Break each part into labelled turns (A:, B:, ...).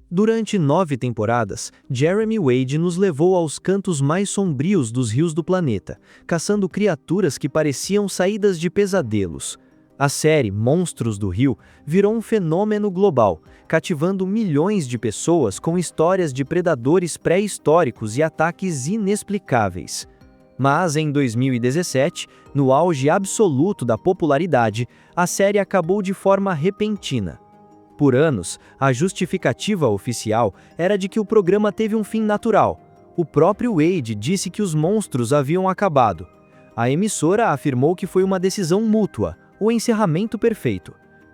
A: Durante 9 temporadas, Jeremy Wade nos levou aos cantos mais sombrios dos rios do planeta, caçando criaturas que pareciam saídas de pesadelos. A série Monstros do Rio virou um fenômeno global, cativando milhões de pessoas com histórias de predadores pré-históricos e ataques inexplicáveis. Mas em 2017, no auge absoluto da popularidade, a série acabou de forma repentina. Por anos, a justificativa oficial era de que o programa teve um fim natural. O próprio Wade disse que os monstros haviam acabado. A emissora afirmou que foi uma decisão mútua, o encerramento perfeito.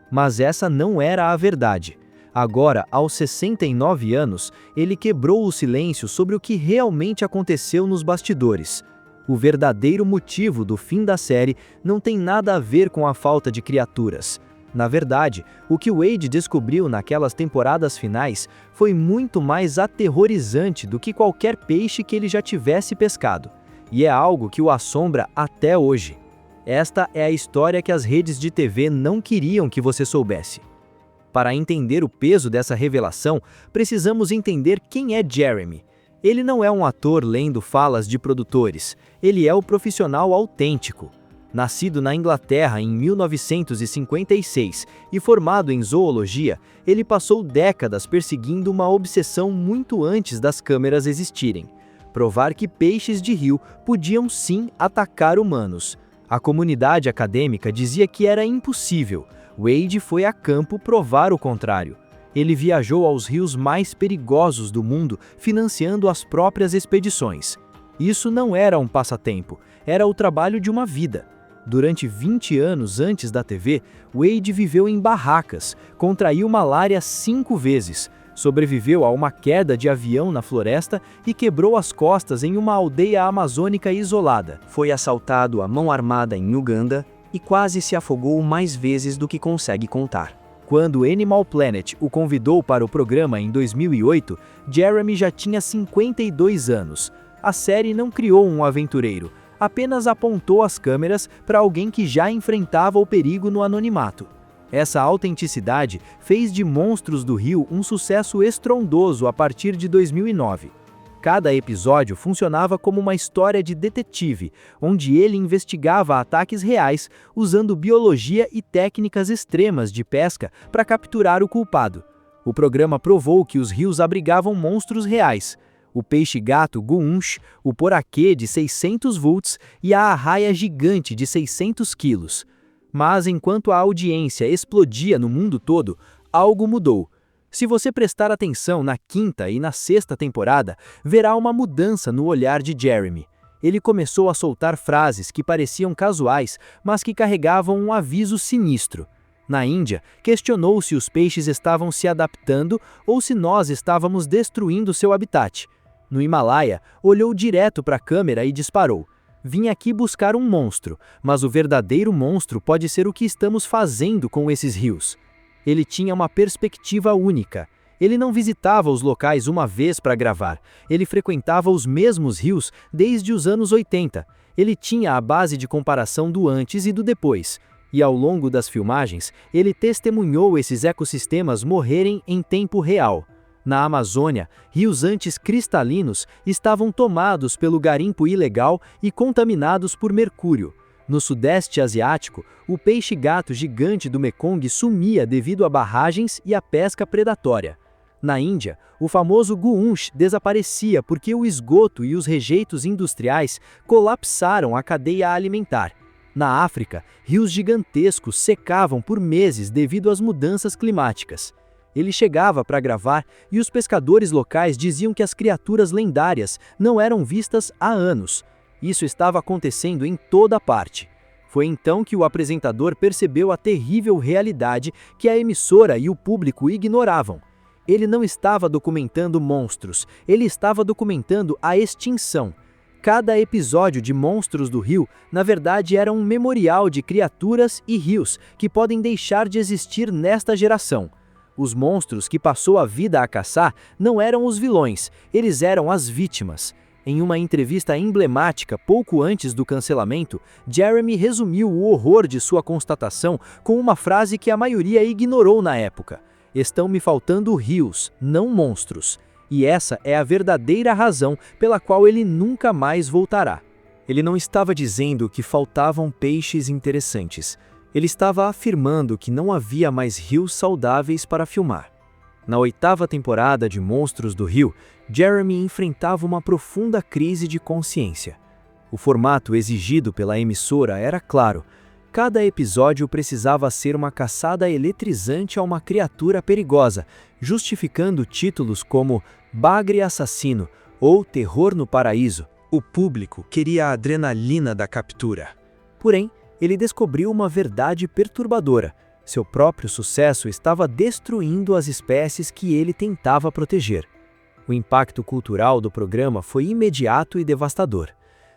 A: Mas essa não era a verdade. Agora, aos 69 anos, ele quebrou o silêncio sobre o que realmente aconteceu nos bastidores. O verdadeiro motivo do fim da série não tem nada a ver com a falta de criaturas. Na verdade, o que Wade descobriu naquelas temporadas finais foi muito mais aterrorizante do que qualquer peixe que ele já tivesse pescado. E é algo que o assombra até hoje. Esta é a história que as redes de TV não queriam que você soubesse. Para entender o peso dessa revelação, precisamos entender quem é Jeremy. Ele não é um ator lendo falas de produtores, ele é o profissional autêntico. Nascido na Inglaterra em 1956 e formado em zoologia, ele passou décadas perseguindo uma obsessão muito antes das câmeras existirem: provar que peixes de rio podiam sim atacar humanos. A comunidade acadêmica dizia que era impossível. Wade foi a campo provar o contrário. Ele viajou aos rios mais perigosos do mundo, financiando as próprias expedições. Isso não era um passatempo, era o trabalho de uma vida. Durante 20 anos antes da TV, Wade viveu em barracas, contraiu malária 5 vezes, sobreviveu a uma queda de avião na floresta e quebrou as costas em uma aldeia amazônica isolada. Foi assaltado à mão armada em Uganda e quase se afogou mais vezes do que consegue contar. Quando Animal Planet o convidou para o programa em 2008, Jeremy já tinha 52 anos. A série não criou um aventureiro, apenas apontou as câmeras para alguém que já enfrentava o perigo no anonimato. Essa autenticidade fez de Monstros do Rio um sucesso estrondoso a partir de 2009. Cada episódio funcionava como uma história de detetive, onde ele investigava ataques reais, usando biologia e técnicas extremas de pesca para capturar o culpado. O programa provou que os rios abrigavam monstros reais: o peixe-gato Guunch, o poraquê de 600 volts e a arraia gigante de 600 quilos. Mas enquanto a audiência explodia no mundo todo, algo mudou. Se você prestar atenção na 5ª e na 6ª temporada, verá uma mudança no olhar de Jeremy. Ele começou a soltar frases que pareciam casuais, mas que carregavam um aviso sinistro. Na Índia, questionou se os peixes estavam se adaptando ou se nós estávamos destruindo seu habitat. No Himalaia, olhou direto para a câmera e disparou: "Vim aqui buscar um monstro, mas o verdadeiro monstro pode ser o que estamos fazendo com esses rios." Ele tinha uma perspectiva única. Ele não visitava os locais uma vez para gravar, ele frequentava os mesmos rios desde os anos 80. Ele tinha a base de comparação do antes e do depois. E ao longo das filmagens, ele testemunhou esses ecossistemas morrerem em tempo real. Na Amazônia, rios antes cristalinos estavam tomados pelo garimpo ilegal e contaminados por mercúrio. No Sudeste Asiático, o peixe-gato gigante do Mekong sumia devido a barragens e a pesca predatória. Na Índia, o famoso Guunch desaparecia porque o esgoto e os rejeitos industriais colapsaram a cadeia alimentar. Na África, rios gigantescos secavam por meses devido às mudanças climáticas. Ele chegava para gravar e os pescadores locais diziam que as criaturas lendárias não eram vistas há anos. Isso estava acontecendo em toda parte. Foi então que o apresentador percebeu a terrível realidade que a emissora e o público ignoravam. Ele não estava documentando monstros, ele estava documentando a extinção. Cada episódio de Monstros do Rio, na verdade, era um memorial de criaturas e rios que podem deixar de existir nesta geração. Os monstros que passou a vida a caçar não eram os vilões, eles eram as vítimas. Em uma entrevista emblemática pouco antes do cancelamento, Jeremy resumiu o horror de sua constatação com uma frase que a maioria ignorou na época: Estão me faltando rios, não monstros. E essa é a verdadeira razão pela qual ele nunca mais voltará. Ele não estava dizendo que faltavam peixes interessantes. Ele estava afirmando que não havia mais rios saudáveis para filmar. Na 8ª temporada de Monstros do Rio, Jeremy enfrentava uma profunda crise de consciência. O formato exigido pela emissora era claro. Cada episódio precisava ser uma caçada eletrizante a uma criatura perigosa, justificando títulos como Bagre Assassino ou Terror no Paraíso. O público queria a adrenalina da captura. Porém, ele descobriu uma verdade perturbadora. Seu próprio sucesso estava destruindo as espécies que ele tentava proteger. O impacto cultural do programa foi imediato e devastador.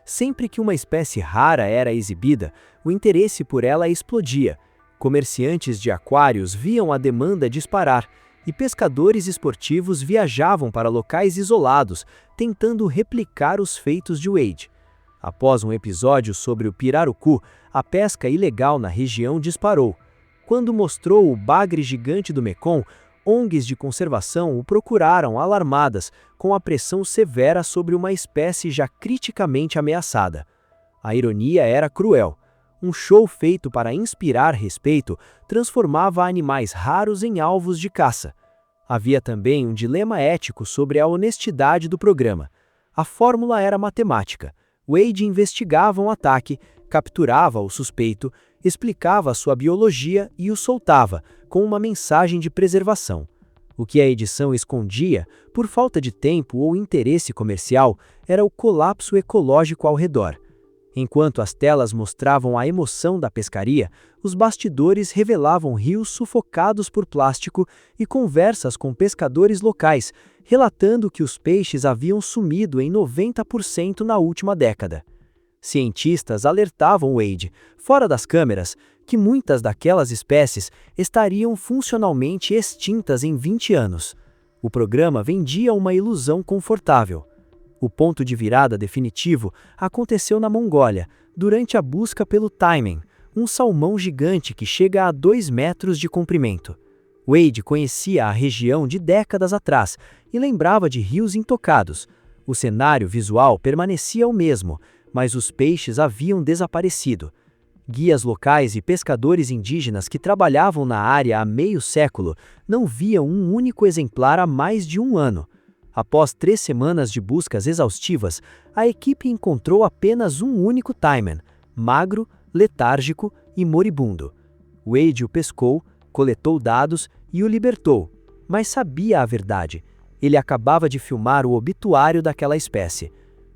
A: Sempre que uma espécie rara era exibida, o interesse por ela explodia. Comerciantes de aquários viam a demanda disparar, e pescadores esportivos viajavam para locais isolados, tentando replicar os feitos de Wade. Após um episódio sobre o pirarucu, a pesca ilegal na região disparou. Quando mostrou o bagre gigante do Mekong, ONGs de conservação o procuraram alarmadas, com a pressão severa sobre uma espécie já criticamente ameaçada. A ironia era cruel. Um show feito para inspirar respeito transformava animais raros em alvos de caça. Havia também um dilema ético sobre a honestidade do programa. A fórmula era matemática. Wade investigava um ataque, capturava o suspeito, explicava sua biologia e o soltava, com uma mensagem de preservação. O que a edição escondia, por falta de tempo ou interesse comercial, era o colapso ecológico ao redor. Enquanto as telas mostravam a emoção da pescaria, os bastidores revelavam rios sufocados por plástico e conversas com pescadores locais, relatando que os peixes haviam sumido em 90% na última década. Cientistas alertavam Wade, fora das câmeras, que muitas daquelas espécies estariam funcionalmente extintas em 20 anos. O programa vendia uma ilusão confortável. O ponto de virada definitivo aconteceu na Mongólia, durante a busca pelo taimen, um salmão gigante que chega a 2 metros de comprimento. Wade conhecia a região de décadas atrás e lembrava de rios intocados. O cenário visual permanecia o mesmo, mas os peixes haviam desaparecido. Guias locais e pescadores indígenas que trabalhavam na área há meio século não viam um único exemplar há mais de um ano. Após 3 semanas de buscas exaustivas, a equipe encontrou apenas um único taimen, magro, letárgico e moribundo. Wade o pescou, coletou dados e o libertou, mas sabia a verdade. Ele acabava de filmar o obituário daquela espécie.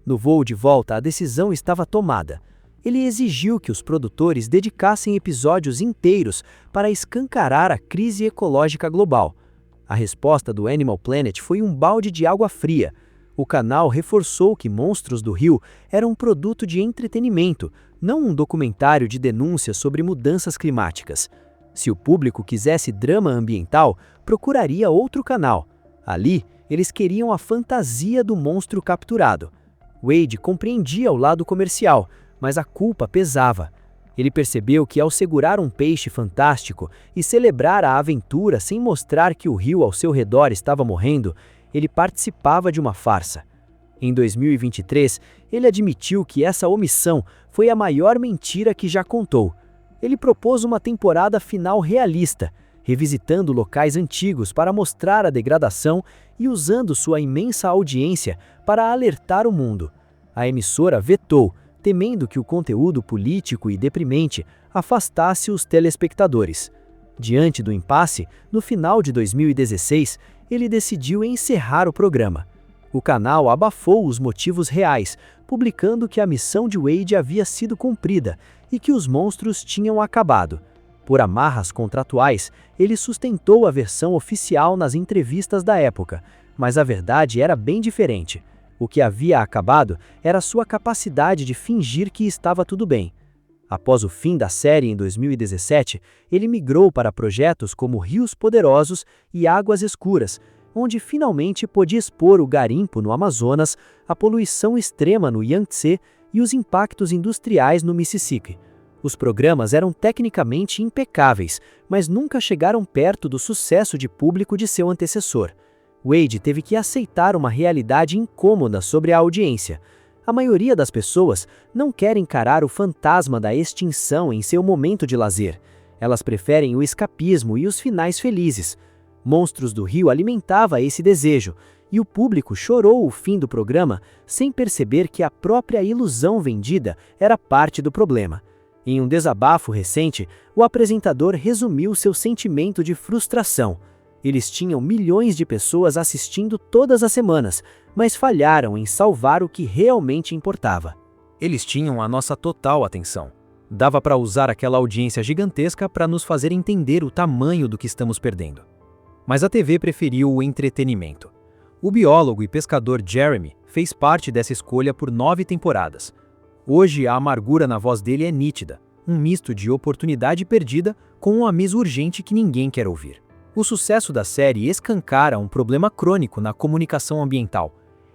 A: No voo de volta, a decisão estava tomada. Ele exigiu que os produtores dedicassem episódios inteiros para escancarar a crise ecológica global. A resposta do Animal Planet foi um balde de água fria. O canal reforçou que Monstros do Rio era um produto de entretenimento, não um documentário de denúncia sobre mudanças climáticas. Se o público quisesse drama ambiental, procuraria outro canal. Ali, eles queriam a fantasia do monstro capturado. Wade compreendia o lado comercial, mas a culpa pesava. Ele percebeu que ao segurar um peixe fantástico e celebrar a aventura sem mostrar que o rio ao seu redor estava morrendo, ele participava de uma farsa. Em 2023, ele admitiu que essa omissão foi a maior mentira que já contou. Ele propôs uma temporada final realista, revisitando locais antigos para mostrar a degradação e usando sua imensa audiência para alertar o mundo. A emissora vetou, temendo que o conteúdo político e deprimente afastasse os telespectadores. Diante do impasse, no final de 2016, ele decidiu encerrar o programa. O canal abafou os motivos reais, publicando que a missão de Wade havia sido cumprida e que os monstros tinham acabado. Por amarras contratuais, ele sustentou a versão oficial nas entrevistas da época, mas a verdade era bem diferente. O que havia acabado era sua capacidade de fingir que estava tudo bem. Após o fim da série em 2017, ele migrou para projetos como Rios Poderosos e Águas Escuras, onde finalmente pôde expor o garimpo no Amazonas, a poluição extrema no Yangtze e os impactos industriais no Mississippi. Os programas eram tecnicamente impecáveis, mas nunca chegaram perto do sucesso de público de seu antecessor. Wade teve que aceitar uma realidade incômoda sobre a audiência. A maioria das pessoas não quer encarar o fantasma da extinção em seu momento de lazer. Elas preferem o escapismo e os finais felizes. Monstros do Rio alimentava esse desejo, e o público chorou o fim do programa sem perceber que a própria ilusão vendida era parte do problema. Em um desabafo recente, o apresentador resumiu seu sentimento de frustração. Eles tinham milhões de pessoas assistindo todas as semanas, mas falharam em salvar o que realmente importava.
B: Eles tinham a nossa total atenção. Dava para usar aquela audiência gigantesca para nos fazer entender o tamanho do que estamos perdendo. Mas a TV preferiu o entretenimento. O biólogo e pescador Jeremy fez parte dessa escolha por 9 temporadas. Hoje a amargura na voz dele é nítida, um misto de oportunidade perdida com um aviso urgente que ninguém quer ouvir. O sucesso da série escancara um problema crônico na comunicação ambiental.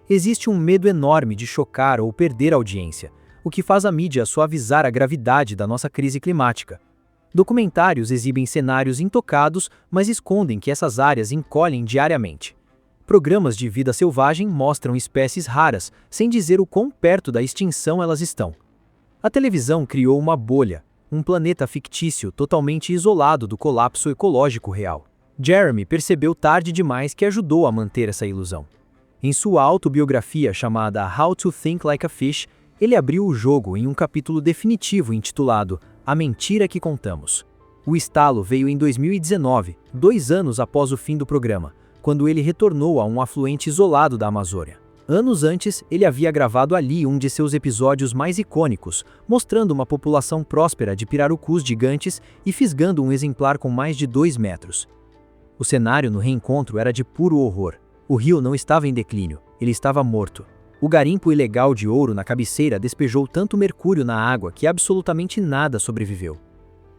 B: Existe um medo enorme de chocar ou perder a audiência, o que faz a mídia suavizar a gravidade da nossa crise climática. Documentários exibem cenários intocados, mas escondem que essas áreas encolhem diariamente. Programas de vida selvagem mostram espécies raras, sem dizer o quão perto da extinção elas estão. A televisão criou uma bolha, um planeta fictício totalmente isolado do colapso ecológico real. Jeremy percebeu tarde demais que ajudou a manter essa ilusão. Em sua autobiografia chamada How to Think Like a Fish, ele abriu o jogo em um capítulo definitivo intitulado A Mentira que Contamos. O estalo veio em 2019, 2 anos após o fim do programa, quando ele retornou a um afluente isolado da Amazônia. Anos antes, ele havia gravado ali um de seus episódios mais icônicos, mostrando uma população próspera de pirarucus gigantes e fisgando um exemplar com mais de 2 metros. O cenário no reencontro era de puro horror. O rio não estava em declínio, ele estava morto. O garimpo ilegal de ouro na cabeceira despejou tanto mercúrio na água que absolutamente nada sobreviveu.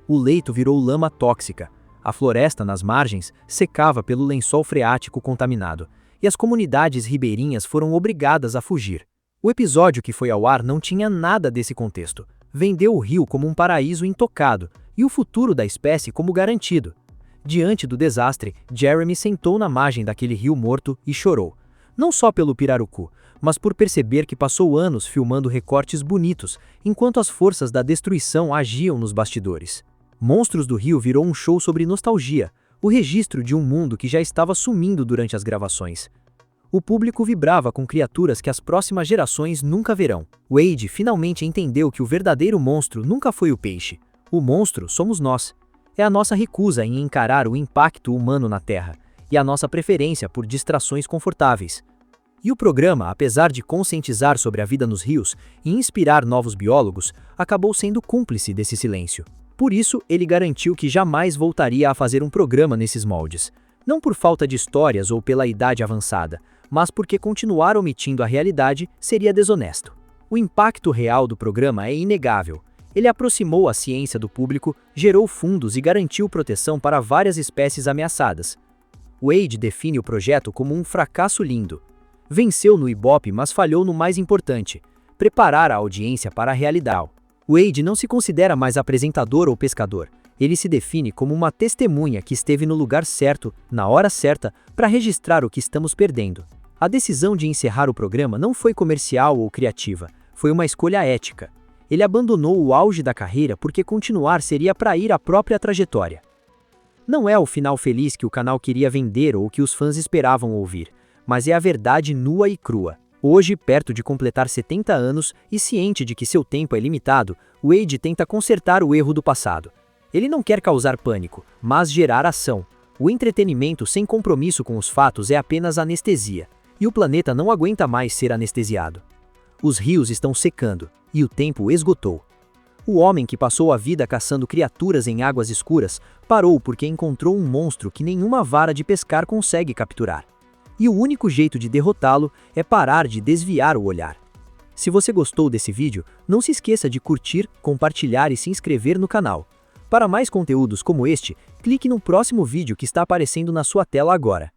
B: O leito virou lama tóxica. A floresta nas margens secava pelo lençol freático contaminado, e as comunidades ribeirinhas foram obrigadas a fugir. O episódio que foi ao ar não tinha nada desse contexto. Vendeu o rio como um paraíso intocado e o futuro da espécie como garantido. Diante do desastre, Jeremy sentou na margem daquele rio morto e chorou. Não só pelo pirarucu, mas por perceber que passou anos filmando recortes bonitos, enquanto as forças da destruição agiam nos bastidores. Monstros do Rio virou um show sobre nostalgia, o registro de um mundo que já estava sumindo durante as gravações. O público vibrava com criaturas que as próximas gerações nunca verão. Wade finalmente entendeu que o verdadeiro monstro nunca foi o peixe. O monstro somos nós. É a nossa recusa em encarar o impacto humano na Terra, e a nossa preferência por distrações confortáveis. E o programa, apesar de conscientizar sobre a vida nos rios e inspirar novos biólogos, acabou sendo cúmplice desse silêncio. Por isso, ele garantiu que jamais voltaria a fazer um programa nesses moldes. Não por falta de histórias ou pela idade avançada, mas porque continuar omitindo a realidade seria desonesto. O impacto real do programa é inegável. Ele aproximou a ciência do público, gerou fundos e garantiu proteção para várias espécies ameaçadas. Wade define o projeto como um fracasso lindo. Venceu no Ibope, mas falhou no mais importante: preparar a audiência para a realidade. Wade não se considera mais apresentador ou pescador. Ele se define como uma testemunha que esteve no lugar certo, na hora certa, para registrar o que estamos perdendo. A decisão de encerrar o programa não foi comercial ou criativa, foi uma escolha ética. Ele abandonou o auge da carreira porque continuar seria trair a própria trajetória. Não é o final feliz que o canal queria vender ou que os fãs esperavam ouvir, mas é a verdade nua e crua. Hoje, perto de completar 70 anos e ciente de que seu tempo é limitado, Wade tenta consertar o erro do passado. Ele não quer causar pânico, mas gerar ação. O entretenimento sem compromisso com os fatos é apenas anestesia, e o planeta não aguenta mais ser anestesiado. Os rios estão secando, e o tempo esgotou. O homem que passou a vida caçando criaturas em águas escuras parou porque encontrou um monstro que nenhuma vara de pescar consegue capturar. E o único jeito de derrotá-lo é parar de desviar o olhar. Se você gostou desse vídeo, não se esqueça de curtir, compartilhar e se inscrever no canal. Para mais conteúdos como este, clique no próximo vídeo que está aparecendo na sua tela agora.